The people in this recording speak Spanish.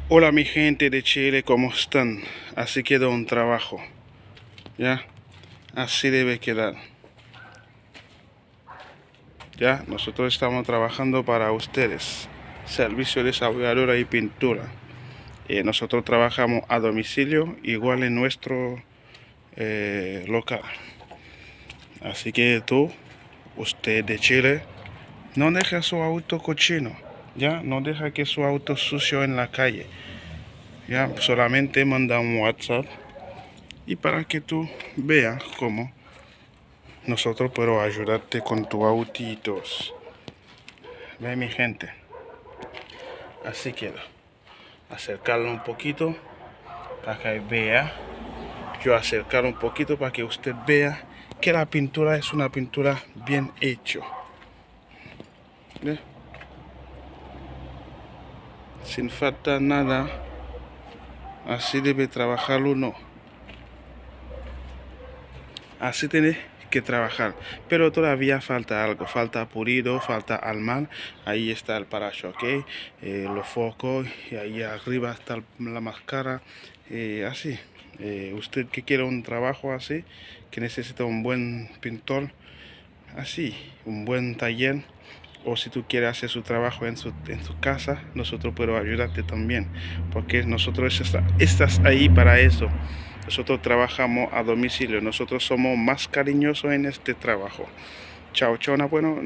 Hola mi gente de Chile, ¿cómo están? Así quedó un trabajo, ¿ya? Así debe quedar, ¿ya? Nosotros estamos trabajando para ustedes. Servicio de desarrolladora y pintura. Nosotros trabajamos a domicilio, igual en nuestro local. Así que usted de Chile, no deja su auto cochino, ¿ya? No deja que su auto sucio en la calle, ¿ya? Solamente manda un WhatsApp y para que tú veas cómo nosotros podemos ayudarte con tu autitos. Ve mi gente. Así queda. Acercarlo un poquito para que vea. Yo acercar un poquito para que usted vea que la pintura es una pintura bien hecho. ¿Ve? Sin falta nada. Así debe trabajar uno. Así tiene que trabajar, pero todavía falta algo, falta pulido, falta almar. Ahí está el parachoque, los focos, y ahí arriba está la máscara, así. Usted que quiere un trabajo así, que necesita un buen pintor, así, un buen taller, o si tú quieres hacer su trabajo en su casa, nosotros podemos ayudarte también, porque nosotros estás ahí para eso. Nosotros trabajamos a domicilio, nosotros somos más cariñosos en este trabajo. Chao, chao, bueno,